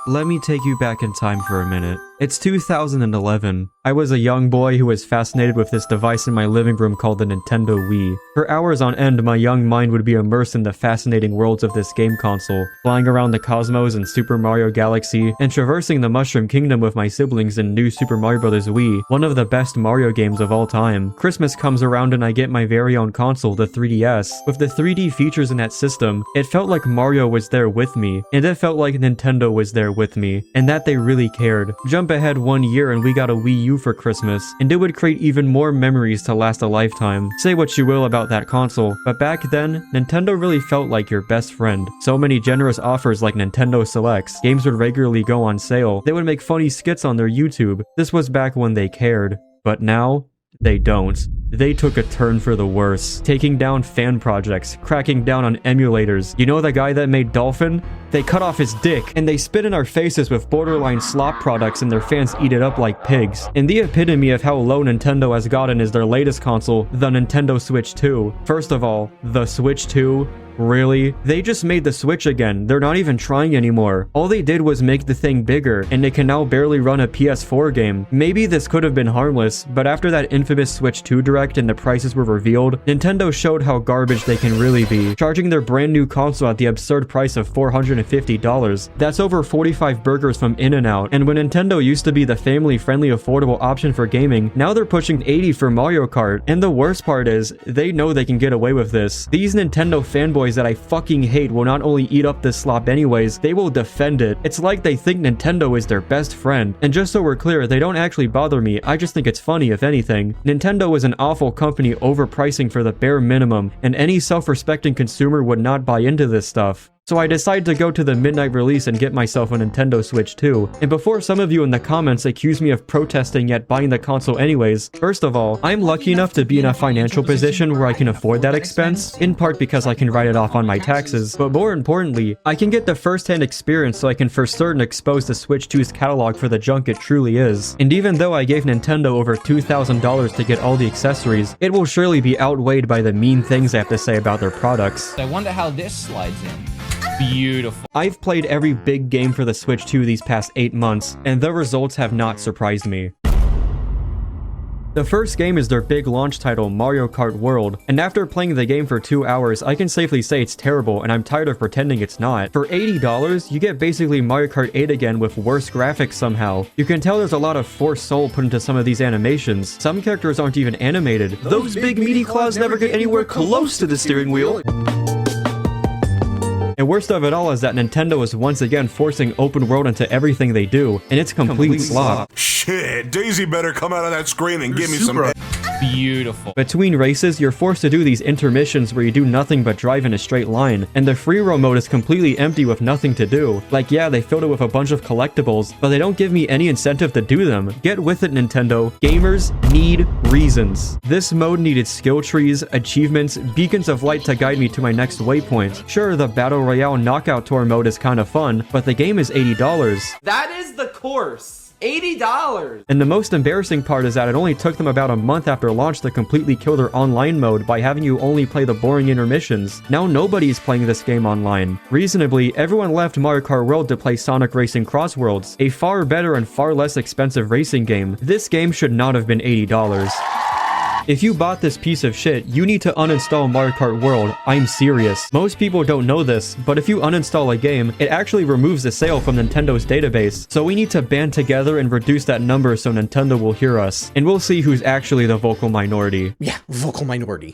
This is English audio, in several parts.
Let me take you back in time for a minute. It's 2011. I was a young boy who was fascinated with this device in my living room called the Nintendo Wii. For hours on end, my young mind would be immersed in the fascinating worlds of this game console, flying around the cosmos in Super Mario Galaxy, and traversing the Mushroom Kingdom with my siblings in New Super Mario Bros. Wii, one of the best Mario games of all time. Christmas comes around and I get my very own console, the 3DS. With the 3D features in that system, it felt like Mario was there with me, and it felt like Nintendo was there with me, and that they really cared. Jump ahead 1 year and we got a Wii U for Christmas, and it would create even more memories to last a lifetime. Say what you will about that console, but back then, Nintendo really felt like your best friend. So many generous offers like Nintendo Selects, games would regularly go on sale, they would make funny skits on their YouTube. This was back when they cared. But now, they don't. They took a turn for the worse, taking down fan projects, cracking down on emulators. You know the guy that made Dolphin? They cut off his dick, and they spit in our faces with borderline slop products and their fans eat it up like pigs. And the epitome of how low Nintendo has gotten is their latest console, the Nintendo Switch 2. First of all, the Switch 2? Really? They just made the Switch again. They're not even trying anymore. All they did was make the thing bigger, and it can now barely run a PS4 game. Maybe this could have been harmless, but after that infamous Switch 2 Direct and the prices were revealed, Nintendo showed how garbage they can really be, charging their brand new console at the absurd price of $450. That's over 45 burgers from In-N-Out, and when Nintendo used to be the family-friendly affordable option for gaming, now they're pushing 80 for Mario Kart. And the worst part is, they know they can get away with this. These Nintendo fanboys that I fucking hate will not only eat up this slop anyways, they will defend it. It's like they think Nintendo is their best friend. And just so we're clear, they don't actually bother me, I just think it's funny if anything. Nintendo is an awful company overpricing for the bare minimum, and any self-respecting consumer would not buy into this stuff. So I decided to go to the midnight release and get myself a Nintendo Switch 2. And before some of you in the comments accuse me of protesting yet buying the console anyways, first of all, I'm lucky enough to be in a financial position where I can afford that expense, in part because I can write it off on my taxes, but more importantly, I can get the first-hand experience so I can for certain expose the Switch 2's catalog for the junk it truly is. And even though I gave Nintendo over $2,000 to get all the accessories, it will surely be outweighed by the mean things I have to say about their products. I wonder how this slides in. Beautiful. I've played every big game for the Switch 2 these past 8 months, and the results have not surprised me. The first game is their big launch title, Mario Kart World, and after playing the game for 2 hours, I can safely say it's terrible, and I'm tired of pretending it's not. For $80, you get basically Mario Kart 8 again with worse graphics somehow. You can tell there's a lot of forced soul put into some of these animations. Some characters aren't even animated. Those big meaty claws never get anywhere close to the steering wheel. And worst of it all is that Nintendo is once again forcing open world into everything they do, and it's complete slop. Shit, Daisy better come out of that screen and give me some... Beautiful. Between races, you're forced to do these intermissions where you do nothing but drive in a straight line, and the free roam mode is completely empty with nothing to do. Like, yeah, they filled it with a bunch of collectibles, but they don't give me any incentive to do them. Get with it, Nintendo. Gamers need reasons. This mode needed skill trees, achievements, beacons of light to guide me to my next waypoint. Sure, the Battle Royale Knockout Tour mode is kind of fun, but the game is $80. That is the course. $80! And the most embarrassing part is that it only took them about a month after launch to completely kill their online mode by having you only play the boring intermissions. Now nobody's playing this game online. Reasonably, everyone left Mario Kart World to play Sonic Racing Cross Worlds, a far better and far less expensive racing game. This game should not have been $80. If you bought this piece of shit, you need to uninstall Mario Kart World. I'm serious. Most people don't know this, but if you uninstall a game, it actually removes the sale from Nintendo's database. So we need to band together and reduce that number so Nintendo will hear us. And we'll see who's actually the vocal minority. Yeah, vocal minority.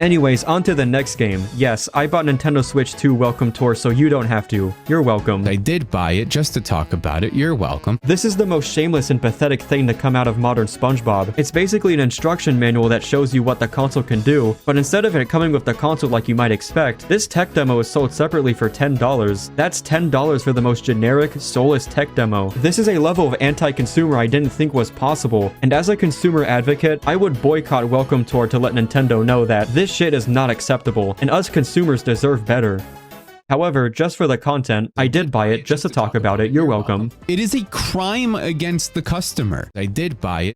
Anyways, on to the next game. Yes, I bought Nintendo Switch 2 Welcome Tour, so you don't have to. You're welcome. I did buy it just to talk about it. You're welcome. This is the most shameless and pathetic thing to come out of modern SpongeBob. It's basically an instruction manual that shows you what the console can do, but instead of it coming with the console like you might expect, this tech demo is sold separately for $10. That's $10 for the most generic, soulless tech demo. This is a level of anti-consumer I didn't think was possible, and as a consumer advocate, I would boycott Welcome Tour to let Nintendo know that this shit is not acceptable, and us consumers deserve better. However, just for the content, I did buy it just to talk about it. You're welcome. It is a crime against the customer. I did buy it.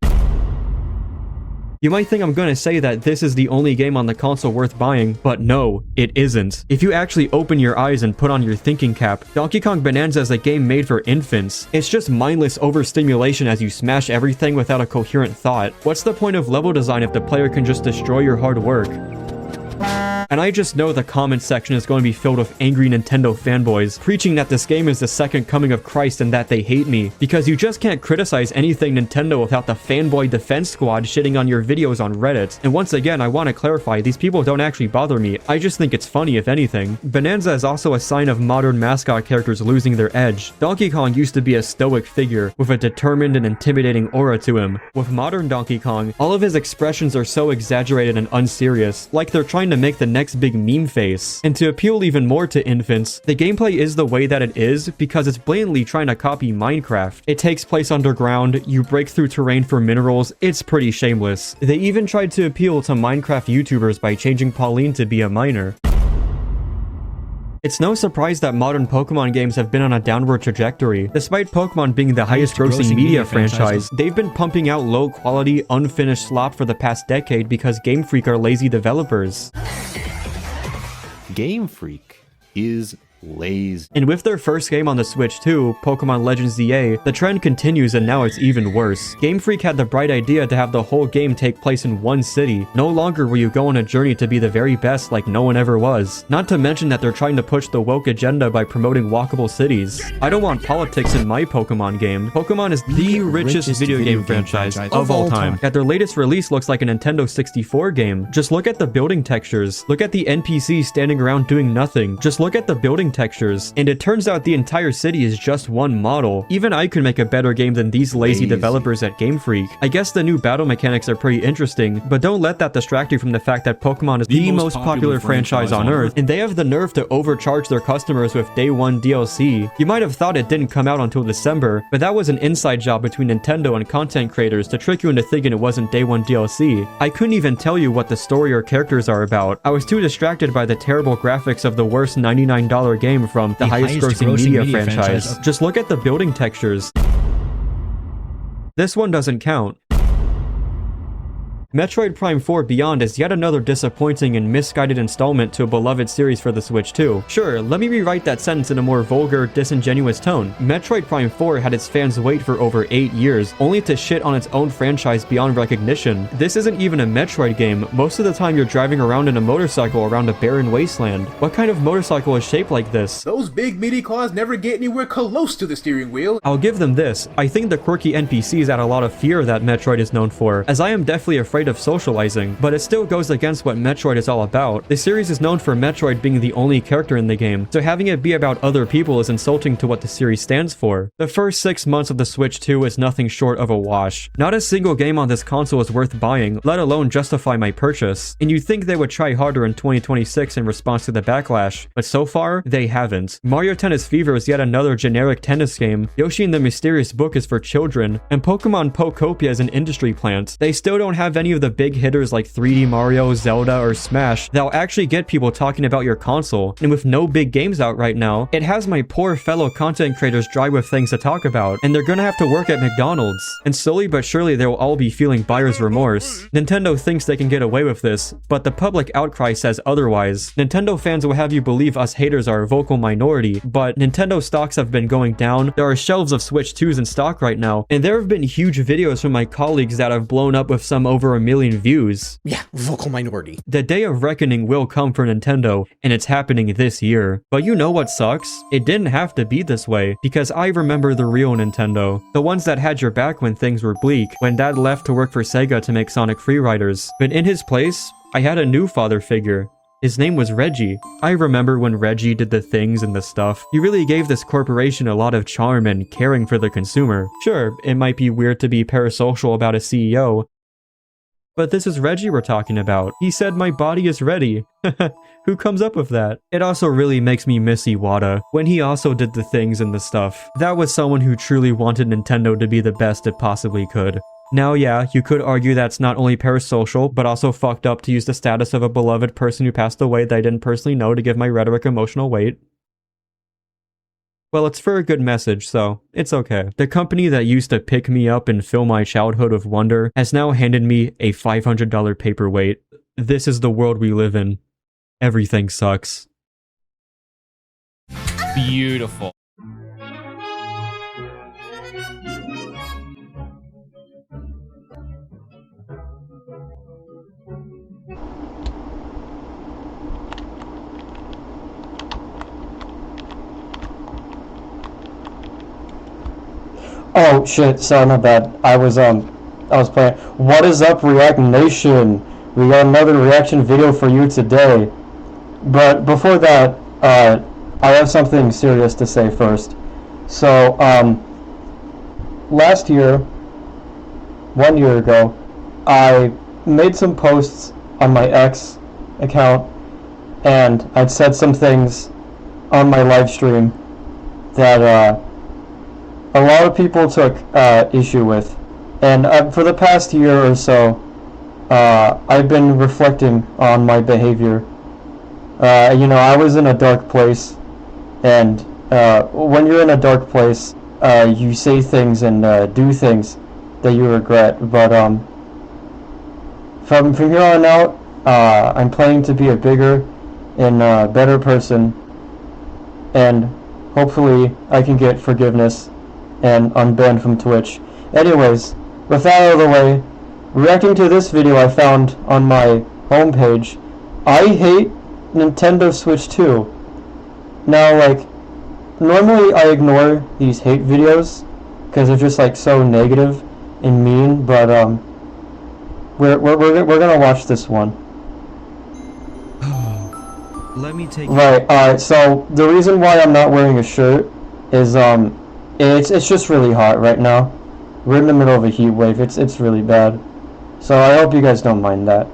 You might think I'm gonna say that this is the only game on the console worth buying, but no, it isn't. If you actually open your eyes and put on your thinking cap, Donkey Kong Bonanza is a game made for infants. It's just mindless overstimulation as you smash everything without a coherent thought. What's the point of level design if the player can just destroy your hard work? And I just know the comment section is going to be filled with angry Nintendo fanboys, preaching that this game is the second coming of Christ and that they hate me, because you just can't criticize anything Nintendo without the fanboy defense squad shitting on your videos on Reddit. And once again, I want to clarify, these people don't actually bother me, I just think it's funny if anything. Bonanza is also a sign of modern mascot characters losing their edge. Donkey Kong used to be a stoic figure, with a determined and intimidating aura to him. With modern Donkey Kong, all of his expressions are so exaggerated and unserious, like they're trying to make the next big meme face. And to appeal even more to infants, the gameplay is the way that it is because it's blatantly trying to copy Minecraft. It takes place underground, you break through terrain for minerals, it's pretty shameless. They even tried to appeal to Minecraft YouTubers by changing Pauline to be a miner. It's no surprise that modern Pokemon games have been on a downward trajectory. Despite Pokemon being the highest grossing media franchise, they've been pumping out low quality, unfinished slop for the past decade because Game Freak are lazy developers. Game Freak is lazy. And with their first game on the Switch too, Pokemon Legends ZA, the trend continues and now it's even worse. Game Freak had the bright idea to have the whole game take place in one city. No longer will you go on a journey to be the very best like no one ever was. Not to mention that they're trying to push the woke agenda by promoting walkable cities. I don't want politics in my Pokemon game. Pokemon is the richest video game franchise of all time. Yet their latest release looks like a Nintendo 64 game. Just look at the building textures. Look at the NPCs standing around doing nothing. Just look at the building textures, and it turns out the entire city is just one model. Even I could make a better game than these lazy developers at Game Freak. I guess the new battle mechanics are pretty interesting, but don't let that distract you from the fact that Pokemon is the most popular franchise on Earth, and they have the nerve to overcharge their customers with Day 1 DLC. You might have thought it didn't come out until December, but that was an inside job between Nintendo and content creators to trick you into thinking it wasn't Day 1 DLC. I couldn't even tell you what the story or characters are about. I was too distracted by the terrible graphics of the worst $99 game from the highest grossing media franchise. Just look at the building textures. This one doesn't count. Metroid Prime 4 Beyond is yet another disappointing and misguided installment to a beloved series for the Switch too. Sure, let me rewrite that sentence in a more vulgar, disingenuous tone. Metroid Prime 4 had its fans wait for over 8 years, only to shit on its own franchise beyond recognition. This isn't even a Metroid game. Most of the time you're driving around in a motorcycle around a barren wasteland. What kind of motorcycle is shaped like this? Those big meaty claws never get anywhere close to the steering wheel. I'll give them this. I think the quirky NPCs add a lot of fear that Metroid is known for, as I am definitely afraid of socializing, but it still goes against what Metroid is all about. The series is known for Metroid being the only character in the game, so having it be about other people is insulting to what the series stands for. The first 6 months of the Switch 2 is nothing short of a wash. Not a single game on this console is worth buying, let alone justify my purchase. And you'd think they would try harder in 2026 in response to the backlash, but so far, they haven't. Mario Tennis Fever is yet another generic tennis game, Yoshi and the Mysterious Book is for children, and Pokemon Pokopia is an industry plant. They still don't have any of the big hitters like 3D Mario, Zelda, or Smash that'll actually get people talking about your console. And with no big games out right now, it has my poor fellow content creators dry with things to talk about, and they're gonna have to work at McDonald's. And slowly but surely they will all be feeling buyer's remorse. Nintendo thinks they can get away with this, but the public outcry says otherwise. Nintendo fans will have you believe us haters are a vocal minority, but Nintendo stocks have been going down, there are shelves of Switch 2s in stock right now, and there have been huge videos from my colleagues that have blown up with some over 1 million views. Yeah, vocal minority. The day of reckoning will come for Nintendo, and it's happening this year. But you know what sucks? It didn't have to be this way, because I remember the real Nintendo. The ones that had your back when things were bleak, when Dad left to work for Sega to make Sonic Freeriders. But in his place, I had a new father figure. His name was Reggie. I remember when Reggie did the things and the stuff. He really gave this corporation a lot of charm and caring for the consumer. Sure, it might be weird to be parasocial about a CEO, but this is Reggie we're talking about. He said my body is ready. Who comes up with that? It also really makes me miss Iwata, when he also did the things and the stuff. That was someone who truly wanted Nintendo to be the best it possibly could. Now yeah, you could argue that's not only parasocial, but also fucked up to use the status of a beloved person who passed away that I didn't personally know to give my rhetoric emotional weight. Well, it's for a good message, so it's okay. The company that used to pick me up and fill my childhood with wonder has now handed me a $500 paperweight. This is the world we live in. Everything sucks. Beautiful. Oh shit, sorry, my bad. I was playing. What is up, React Nation? We got another reaction video for you today. But before that, I have something serious to say first. So, last year, 1 year ago, I made some posts on my X account, and I'd said some things on my live stream that, a lot of people took issue with, and for the past year or so, I've been reflecting on my behavior. You know, I was in a dark place, and when you're in a dark place, you say things and do things that you regret. But from here on out, I'm planning to be a bigger and better person, and hopefully I can get forgiveness and unbanned from Twitch. Anyways, with that out of the way, reacting to this video I found on my homepage, I hate Nintendo Switch 2. Now, like, normally I ignore these hate videos because they're just like so negative and mean, but we're gonna watch this one. Let me take Right. Alright. So the reason why I'm not wearing a shirt is it's just really hot right now. We're in the middle of a heat wave. It's really bad. So I hope you guys don't mind that.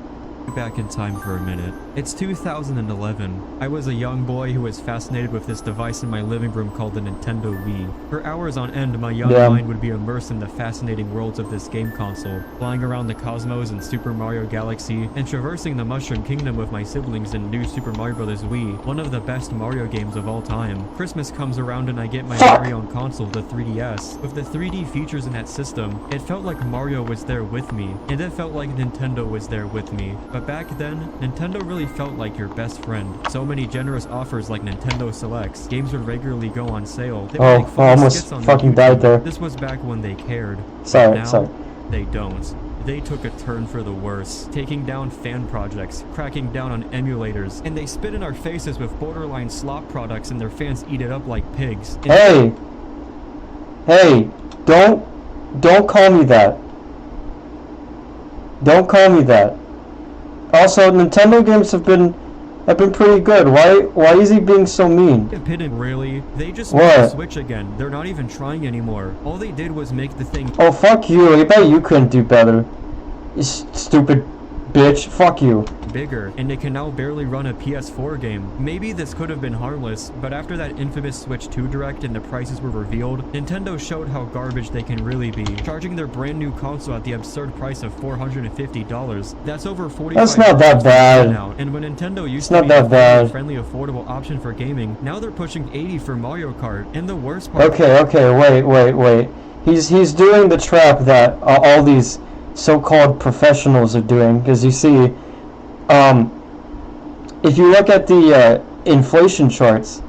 back in time for a minute. It's 2011. I was a young boy who was fascinated with this device in my living room called the Nintendo Wii. For hours on end, my young mind would be immersed in the fascinating worlds of this game console, flying around the cosmos in Super Mario Galaxy, and traversing the Mushroom Kingdom with my siblings in New Super Mario Bros. Wii, one of the best Mario games of all time. Christmas comes around and I get my very own console, the 3DS. With the 3D features in that system, it felt like Mario was there with me, and it felt like Nintendo was there with me. But back then, Nintendo really felt like your best friend. So many generous offers like Nintendo Selects. Games would regularly go on sale. They would make I almost fucking died there. This was back when they cared. Sorry, now, sorry. they don't. They took a turn for the worse, taking down fan projects, cracking down on emulators, and they spit in our faces with borderline slop products and their fans eat it up like pigs. Hey! Hey! Don't call me that. Don't call me that. Also, Nintendo games have been pretty good. Why is he being so mean? Really? They just made the Switch again. They're not even trying anymore. All they did was make the thing. Oh, fuck you. I bet you couldn't do better. You stupid bitch. Fuck you. Bigger, and it can now barely run a PS4 game. Maybe this could have been harmless, but after that infamous Switch 2 Direct and the prices were revealed, Nintendo showed how garbage they can really be, charging their brand new console at the absurd price of $450. That's over $45. That's not that bad. Now. And when Nintendo used to be a friendly, affordable option for gaming, now they're pushing $80 for Mario Kart. And the worst part. Okay, wait. He's doing the trap that all these so-called professionals are doing, because you see. If you look at the inflation charts,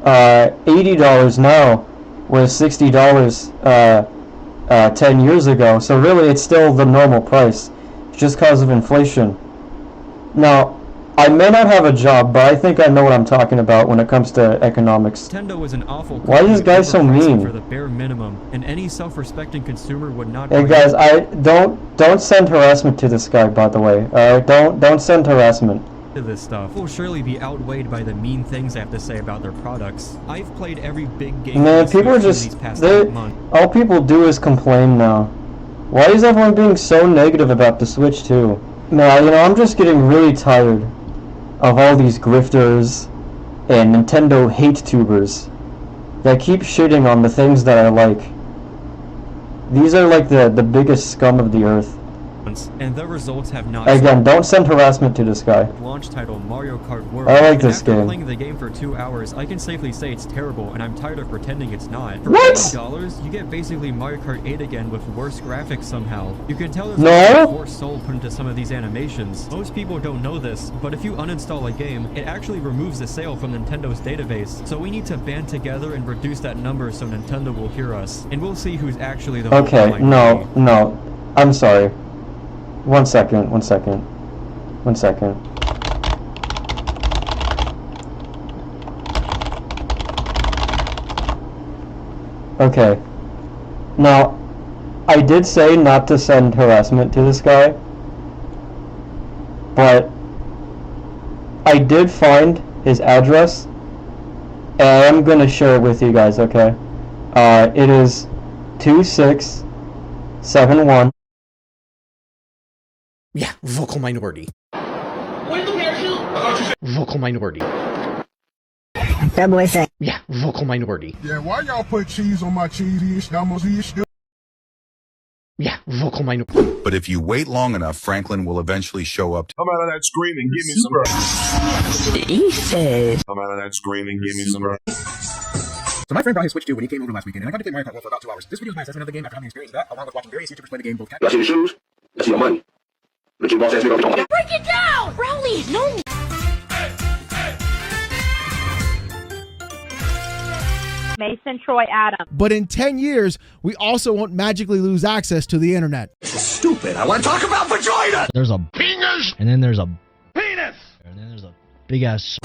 $80 now was $60 10 years ago. So really, it's still the normal price, just because of inflation. Now, I may not have a job, but I think I know what I'm talking about when it comes to economics. Nintendo is an awful. Why is this guy so mean? For the bare minimum, and any self-respecting consumer would not. Hey guys, don't send harassment to this guy, by the way. Don't send harassment. To this stuff will surely be outweighed by the mean things I have to say about their products. I've played every big game. Man, people are just all people do is complain now. Why is everyone being so negative about the Switch 2? Now, you know, I'm just getting really tired of all these grifters and Nintendo hate tubers that keep shitting on the things that I like. These are like the biggest scum of the earth. and the results have not. Again, don't send harassment to this guy. Launch title Mario Kart World. I like and this after game. playing the game for 2 hours, I can safely say it's terrible, and I'm tired of pretending it's not. For What? $80, you get basically Mario Kart 8 again with worse graphics somehow. You can tell there's No? a lot more soul put into some of these animations. Most people don't know this, but if you uninstall a game, it actually removes the sale from Nintendo's database. So we need to band together and reduce that number so Nintendo will hear us, and we'll see who's actually the Okay, vocal minority. no. I'm sorry. One second. Okay. Now, I did say not to send harassment to this guy, but I did find his address, and I'm gonna share it with you guys, okay? It is 2671. Yeah, vocal minority. Vocal minority. That boy said. Yeah, vocal minority. Yeah, why y'all put cheese on my cheese-ish, almost-ish? Yeah, vocal minority. But if you wait long enough, Franklin will eventually show up. Come out of that screen and give me some. He said. Come out of that screen and give me some. So my friend brought his Switch 2 when he came over last weekend, and I got to play Mario Kart World for about 2 hours. This video is my assessment of the game after having experienced that, along with watching various YouTubers play the game both Let's see your shoes. Let's see your money. Let your boss ask me what you're Break it down! Rowley, no! Mason Troy Adams. But in 10 years, we also won't magically lose access to the internet. Stupid. I want to talk about vagina. There's a penis, and then there's a penis, and then there's a big ass.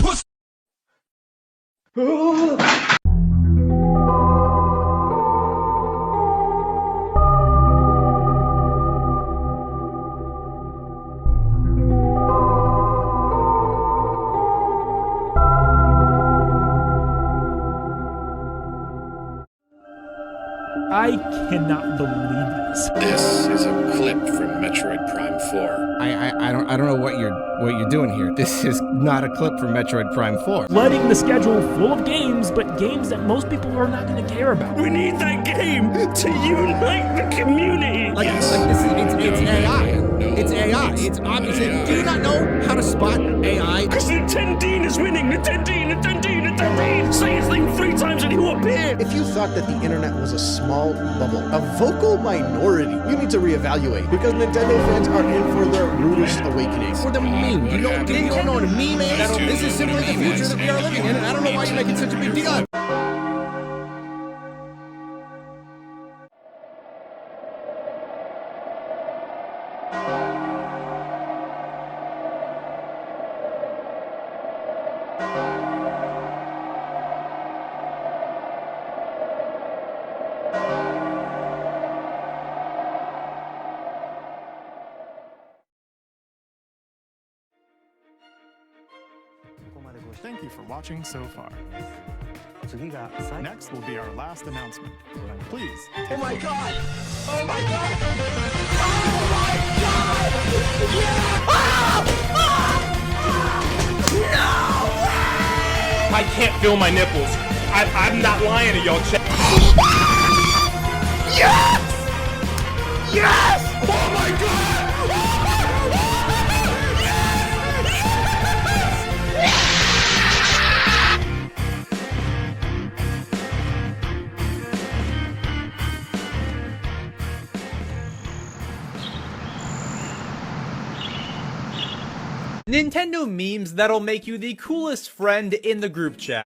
I cannot believe this. This is a clip from Metroid Prime 4. I don't know what you're doing here. This is not a clip from Metroid Prime 4. Flooding the schedule full of games, but games that most people are not going to care about. We need that game to unite the community. It's AI. It's AI. It's obvious. Do you not know how to spot AI? Because Nintendine is winning. Nintendine. Say his name 3 times and he will appear. If you thought that the internet was a small bubble, a vocal minority, you need to reevaluate, because Nintendo fans are in for their rudest awakening. For the meme. You don't know what a meme is? This is simply the future that we are living in, and I don't know why you're making such a big deal out of it. Thank you for watching so far. Next will be our last announcement. Please. Oh my god! Oh my god! Oh my god! Yeah! No way! I can't feel my nipples. I'm not lying to y'all. Yes! Yes! Oh my god! Nintendo memes that'll make you the coolest friend in the group chat.